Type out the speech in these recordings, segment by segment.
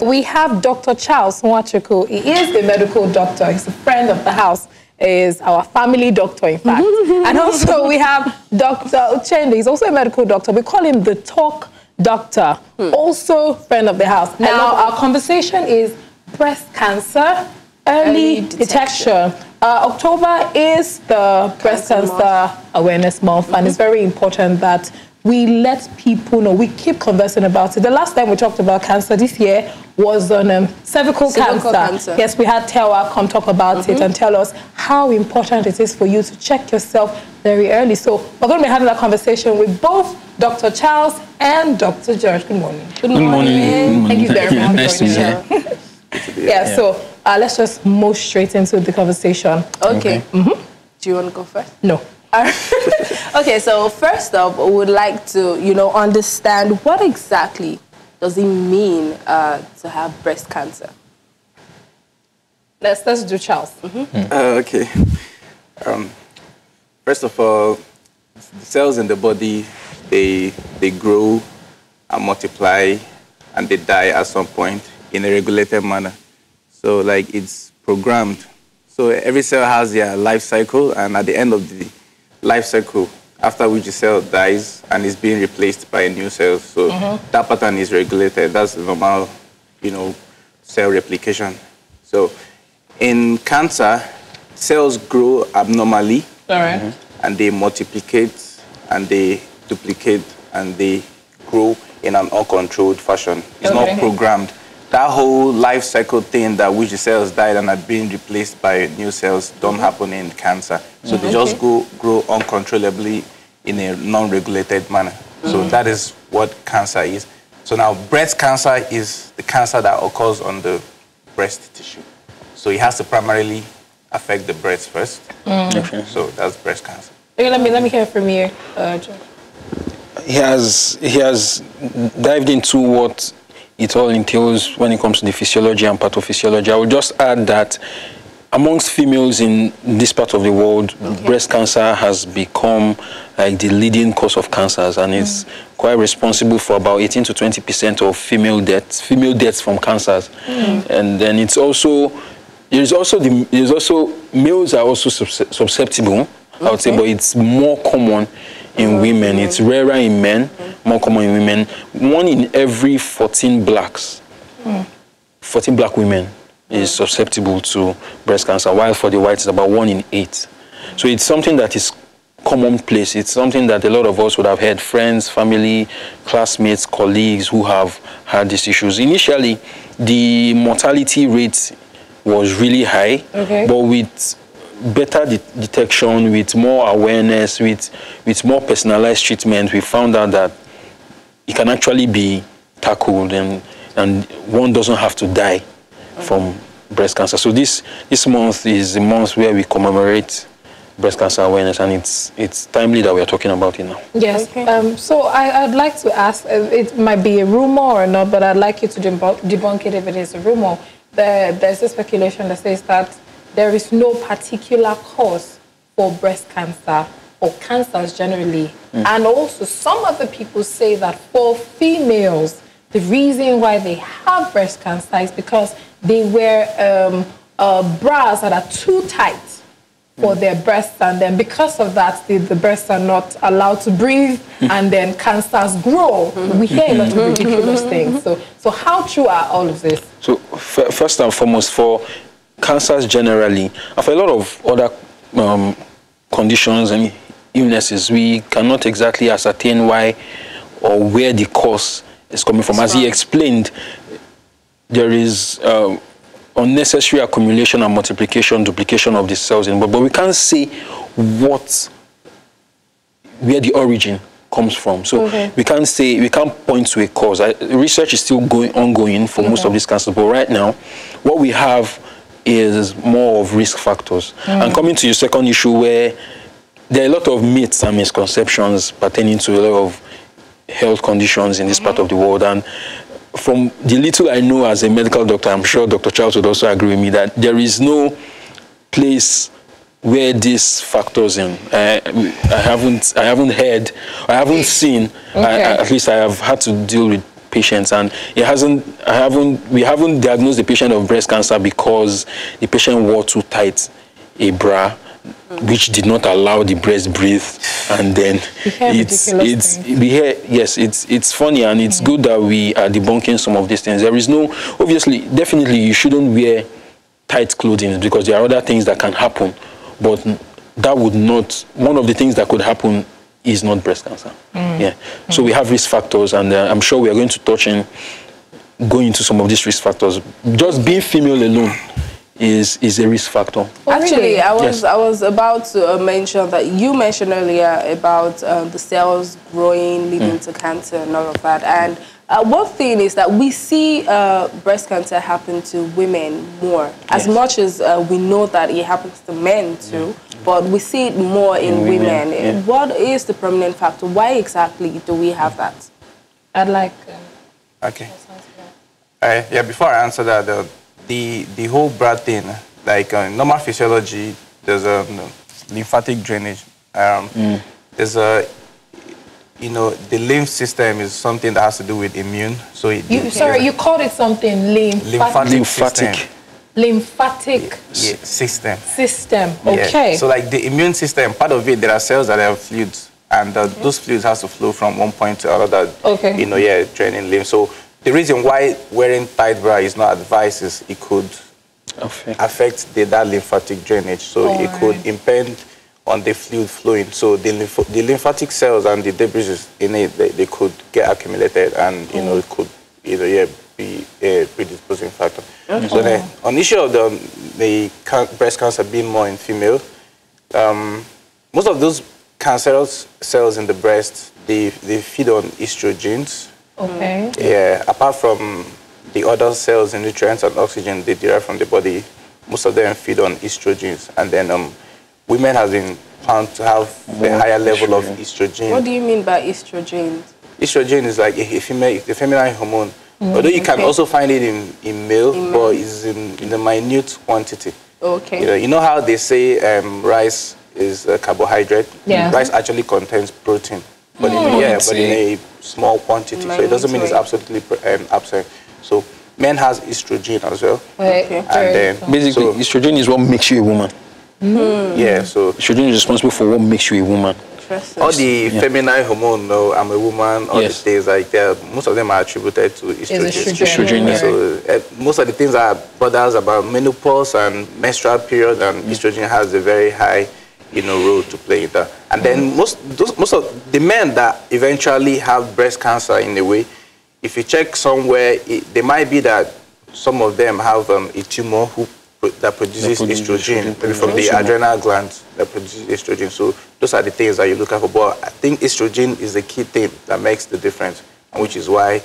We have Dr. Charles Nwachukwu. He is a medical doctor. He's a friend of the house. Is our family doctor, in fact. And also we have Dr. Uchende. He's also a medical doctor. We call him the talk doctor, also friend of the house. Now, our conversation is breast cancer, early detection. October is the Breast Cancer Awareness Month, and it's very important that we let people know, we keep conversing about it. The last time we talked about cancer this year was on cervical cancer. Yes, we had Tewa come talk about it and tell us how important it is for you to check yourself very early. So we're going to be having that conversation with both Dr. Charles and Dr. George. Good morning. Good morning. Thank you very much. Nice to meet you. Yeah, so let's just move straight into the conversation. Okay. Do you want to go first? No. Okay, so first up, we would like to, understand what exactly does it mean to have breast cancer? Let's do Charles. Okay. First of all, the cells in the body, they grow and multiply and they die at some point in a regulated manner. So like it's programmed. So every cell has their life cycle, and at the end of the life cycle, after which the cell dies and is being replaced by a new cell. So that pattern is regulated. That's the normal, cell replication. So in cancer, cells grow abnormally, and they multiplicate, and they duplicate, and they grow in an uncontrolled fashion. It's not programmed. That whole life cycle thing that which the cells died and are being replaced by new cells don't happen in cancer. So they just grow uncontrollably in a non-regulated manner. So that is what cancer is. So now breast cancer is the cancer that occurs on the breast tissue. So it has to primarily affect the breast first. So that's breast cancer. Okay, let me hear from you, George. He has dived into what it all entails when it comes to the physiology and pathophysiology. I would just add that amongst females in this part of the world, breast cancer has become like the leading cause of cancers, and it's quite responsible for about 18 to 20% of female deaths from cancers. And then it's also, males are also susceptible, I would say, but it's more common in women. It's rarer in men, more common in women. 1 in every 14 blacks, 14 black women is susceptible to breast cancer, while for the whites, it's about 1 in 8. So it's something that is commonplace. It's something that a lot of us would have heard, friends, family, classmates, colleagues who have had these issues. Initially, the mortality rate was really high, but with better detection, with more awareness, with more personalized treatment, we found out that it can actually be tackled, and one doesn't have to die from breast cancer. So this month is the month where we commemorate breast cancer awareness, and it's timely that we are talking about it now. Yes. So I'd like to ask, it might be a rumor or not, but I'd like you to debunk it if it is a rumor. There's a speculation that says that there is no particular cause for breast cancer or cancers generally. And also some other people say that for females, the reason why they have breast cancer is because they wear bras that are too tight for their breasts, and then because of that, the breasts are not allowed to breathe, and then cancers grow. We hear a lot of ridiculous things. So how true are all of this? So first and foremost, for cancers generally, and for a lot of other conditions and illnesses, we cannot exactly ascertain why or where the cause is coming from. As he explained, there is unnecessary accumulation and multiplication, duplication of the cells in, but we can't say where the origin comes from. So we can't point to a cause. Research is still ongoing for most of these cancers, but right now, what we have is more of risk factors. And coming to your second issue, where there are a lot of myths and misconceptions pertaining to a lot of health conditions in this part of the world, and from the little I know as a medical doctor, I'm sure Dr. Charles would also agree with me that there is no place where this factors in. I haven't heard, I haven't seen, at least I have had to deal with patients, and we haven't diagnosed the patient of breast cancer because the patient wore too tight a bra, which did not allow the breast breathe, and then it's funny, and it's good that we are debunking some of these things. There is no, obviously, definitely you shouldn't wear tight clothing because there are other things that can happen, but that would not, one of the things that could happen is not breast cancer. So we have risk factors, and I'm sure we are going to go into some of these risk factors. Just being female alone is a risk factor. Actually, I was about to mention that you mentioned earlier about the cells growing, leading to cancer and all of that. And one thing is that we see breast cancer happen to women more, as much as we know that it happens to men too, but we see it more in women. What is the prominent factor? Why exactly do we have that? I'd like... Okay. Before I answer that, the whole blood thing, like normal physiology, there's a lymphatic drainage. There's a, the lymph system is something that has to do with immune. So you called it something lymphatic. Lymphatic system. Okay. So like the immune system, part of it, there are cells that have fluids, and those fluids has to flow from one point to another. Draining lymph. So the reason why wearing tight bra is not advised is it could affect that lymphatic drainage. So it could impede on the fluid flowing. So the lymphatic cells and the debris in it, they could get accumulated, and it could be a predisposing factor. So on the issue of the breast cancer being more in female, most of those cancerous cells in the breast, they feed on estrogens. Apart from the other cells and nutrients and oxygen they derive from the body, most of them feed on estrogens. And then women have been found to have a higher level of estrogen. What do you mean by estrogen? Estrogen is like a feminine hormone. Although you can also find it in male, but it's in a minute quantity. You know how they say rice is a carbohydrate? Rice actually contains protein, but in a small quantity, so it doesn't mean it's absolutely absent. So men has estrogen as well. And then basically, estrogen is what makes you a woman. So estrogen is responsible for what makes you a woman. All the feminine hormone, I'm a woman, all the things like that, most of them are attributed to estrogen. So most of the things are bothers about menopause and menstrual period, and estrogen has a very high role to play in that. And then most of the men that eventually have breast cancer in a way, if you check somewhere, they might be that some of them have a tumor that produces estrogen, maybe from the adrenal glands that produces estrogen. So those are the things that you look at for. But I think estrogen is the key thing that makes the difference, which is why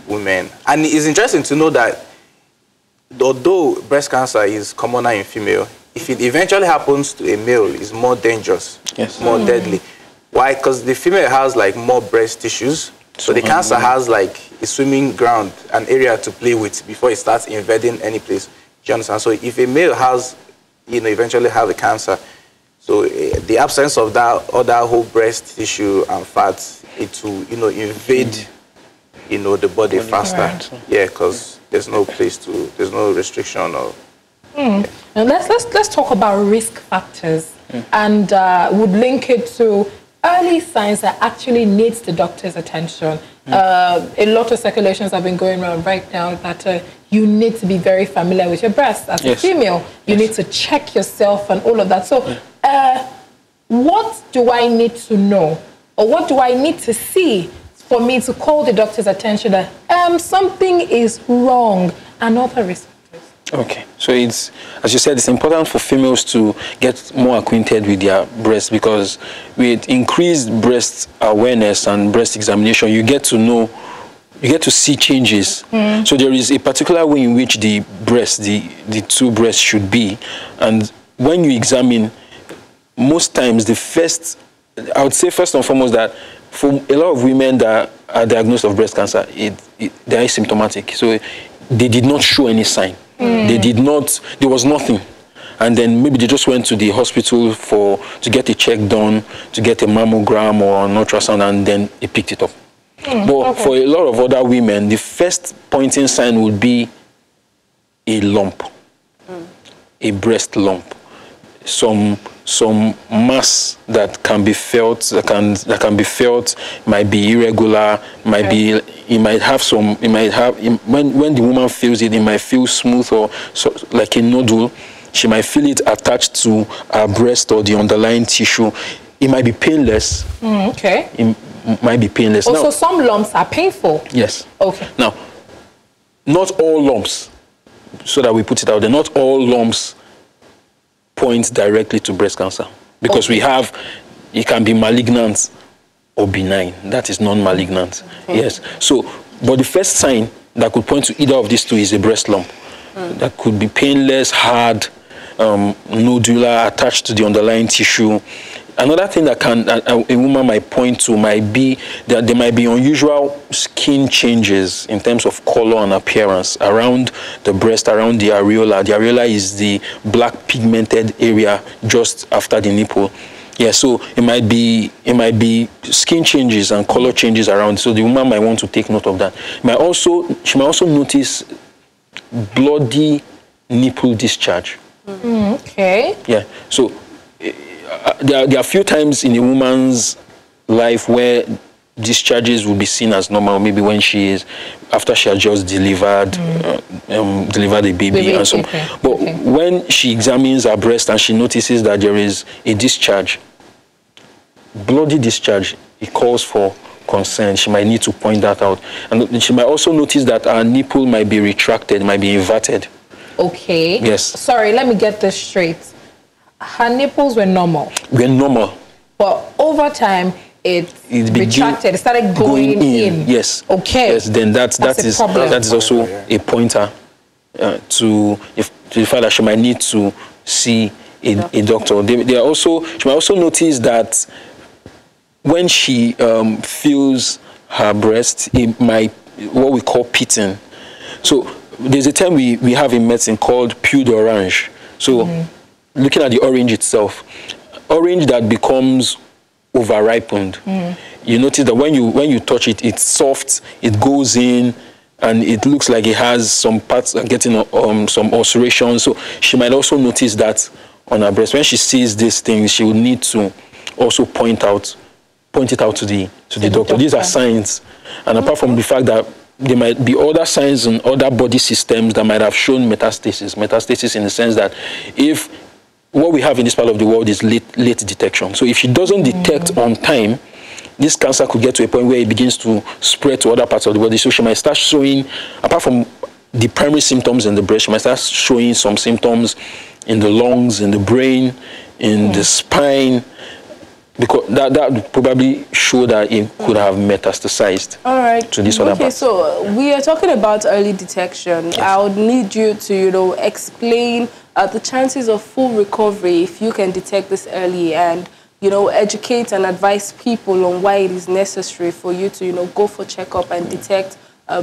women... And it's interesting to know that although breast cancer is commoner in female, if it eventually happens to a male, it's more dangerous, more deadly. Why? Because the female has like more breast tissues, so the cancer has like a swimming ground, an area to play with before it starts invading any place. Do you understand? So if a male has, eventually have a cancer, so the absence of that other whole breast tissue and fat, it will, invade, the body faster. Because there's no place to, there's no restriction or. Now let's talk about risk factors, and would link it to early signs that actually needs the doctor's attention. A lot of speculations have been going around right now that you need to be very familiar with your breast as a female. You need to check yourself and all of that. So what do I need to know, or what do I need to see for me to call the doctor's attention that something is wrong, and other risk factors? Okay, so it's, as you said, it's important for females to get more acquainted with their breasts, because with increased breast awareness and breast examination, you get to know, you get to see changes. So there is a particular way in which the breast, the two breasts should be. And when you examine, most times the first, I would say first and foremost that for a lot of women that are diagnosed of breast cancer, they are asymptomatic. So they did not show any sign. They did not, there was nothing. And then maybe they just went to the hospital to get a check done, to get a mammogram or an ultrasound, and then they picked it up. But for a lot of other women, the first pointing sign would be a lump, a breast lump, some mass that can be felt, that can be felt, might be irregular, might be, it might have some, it might have, when the woman feels it, it might feel smooth or like a nodule. She might feel it attached to her breast or the underlying tissue. It might be painless. Okay. It might be painless. Also, some lumps are painful. Yes. Okay. Now, not all lumps, so that we put it out there, not all lumps point directly to breast cancer. Because we have, it can be malignant or benign. That is non-malignant. Yes. So, but the first sign that could point to either of these two is a breast lump. That could be painless, hard, nodular, attached to the underlying tissue. Another thing that a woman might point to might be that there might be unusual skin changes in terms of color and appearance around the breast, around the areola. The areola is the black pigmented area just after the nipple. Yeah, so it might be skin changes and color changes around. So the woman might want to take note of that. She might also notice bloody nipple discharge. Okay. Yeah. So there are a few times in a woman's life where discharges will be seen as normal. Maybe when she is after she has just delivered a baby and so. But when she examines her breast and she notices that there is a discharge, bloody discharge, it calls for concern. She might need to point that out. And she might also notice that her nipple might be retracted, might be inverted. Okay. Yes. Sorry, let me get this straight. Her nipples were normal. Were normal. But over time, it retracted. It started going in. Yes. Okay. Yes. Then that is also a pointer to the fact that she might need to see a doctor. She might also notice that when she feels her breast, it might what we call pitting. So there's a term we have in medicine called peau d'orange. So looking at the orange itself, orange that becomes over-ripened, you notice that when you touch it, it's soft, it goes in, and it looks like it has some parts getting some ulceration. So she might also notice that on her breast. When she sees these things, she will need to also point it out to the doctor. These are signs, and apart from the fact that there might be other signs and other body systems that might have shown metastasis. Metastasis in the sense that if what we have in this part of the world is late detection. So if she doesn't detect on time, this cancer could get to a point where it begins to spread to other parts of the body. So she might start showing, apart from the primary symptoms in the breast, she might start showing some symptoms in the lungs, in the brain, in the spine, because that would probably show that it could have metastasized to this other part. Okay, so we are talking about early detection. Yes. I would need you to, explain the chances of full recovery if you can detect this early, and, educate and advise people on why it is necessary for you to, go for checkup and detect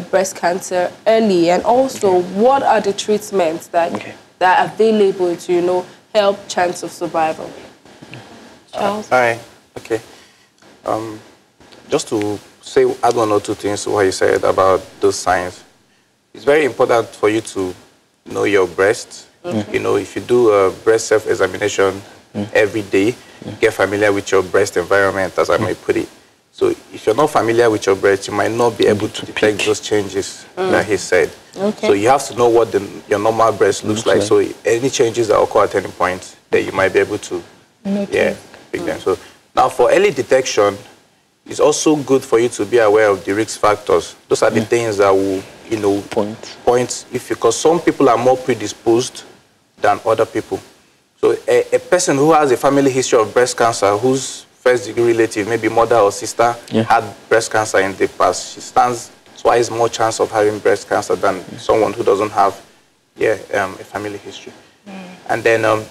breast cancer early, and also what are the treatments that are available to, help chance of survival. Charles? Hi. Okay. Just to add one or two things to what you said about those signs. It's very important for you to know your breast. If you do a breast self-examination every day, get familiar with your breast environment, as I may put it. So if you're not familiar with your breast, you might not be able to detect those changes that he said. Okay. So you have to know what your normal breast looks like. So any changes that occur at any point, that you might be able to pick them. So now for early detection, it's also good for you to be aware of the risk factors. Those are the things that will, point because some people are more predisposed than other people. So a person who has a family history of breast cancer, whose first-degree relative, maybe mother or sister, had breast cancer in the past, she stands twice more chance of having breast cancer than someone who doesn't have a family history. And then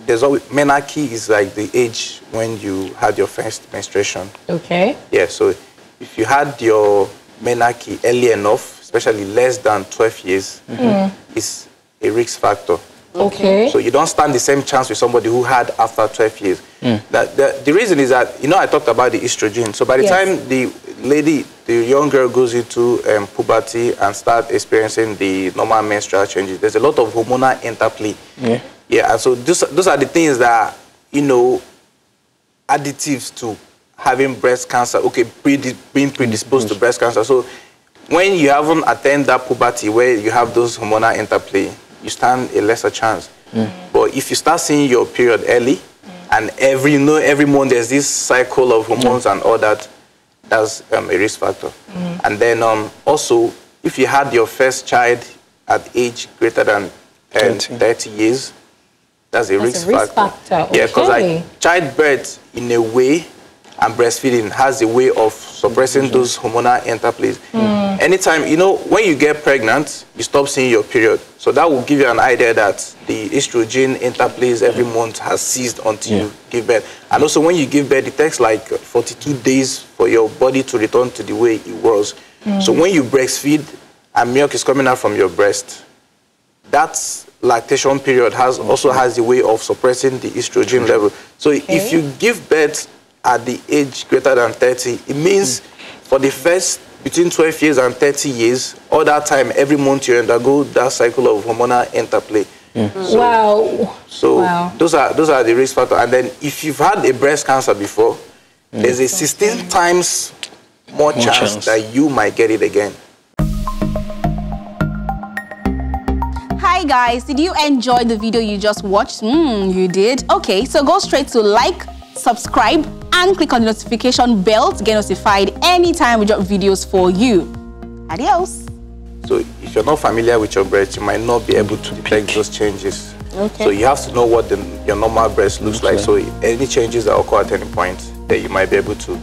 there's always, menarche is like the age when you had your first menstruation. Okay. Yeah, so if you had your menarche early enough, especially less than 12 years, it's a risk factor. Okay. So you don't stand the same chance with somebody who had after 12 years. The reason is that, I talked about the estrogen. So by the time the the young girl goes into puberty and start experiencing the normal menstrual changes, there's a lot of hormonal interplay. Yeah, and so those are the things that, you know, additives to having breast cancer, okay, being predisposed to breast cancer. So when you haven't attained that puberty where you have those hormonal interplay, you stand a lesser chance. But if you start seeing your period early, and every month there's this cycle of hormones and all that, that's a risk factor. And then also, if you had your first child at age greater than 30 years, that's a risk factor. Okay. Yeah, because like childbirth, in a way, and breastfeeding has a way of suppressing those hormonal interplays. Anytime, you know, when you get pregnant, you stop seeing your period. So that will give you an idea that the estrogen interplays every month has ceased until you give birth. And also when you give birth, it takes like 42 days for your body to return to the way it was. So when you breastfeed and milk is coming out from your breast, that lactation period also has a way of suppressing the estrogen level. So if you give birth at the age greater than 30, it means for the first between 12 years and 30 years, all that time, every month you undergo that cycle of hormonal interplay. So those are the risk factors. And then if you've had a breast cancer before, there's a 16 times more chance that you might get it again. Hi guys, did you enjoy the video you just watched? You did? Okay, so go straight to like, subscribe, and click on the notification bell to get notified anytime we drop videos for you. Adios. So if you're not familiar with your breast, you might not be able to detect those changes. So you have to know what your normal breast looks like. So any changes that occur at any point, that you might be able to,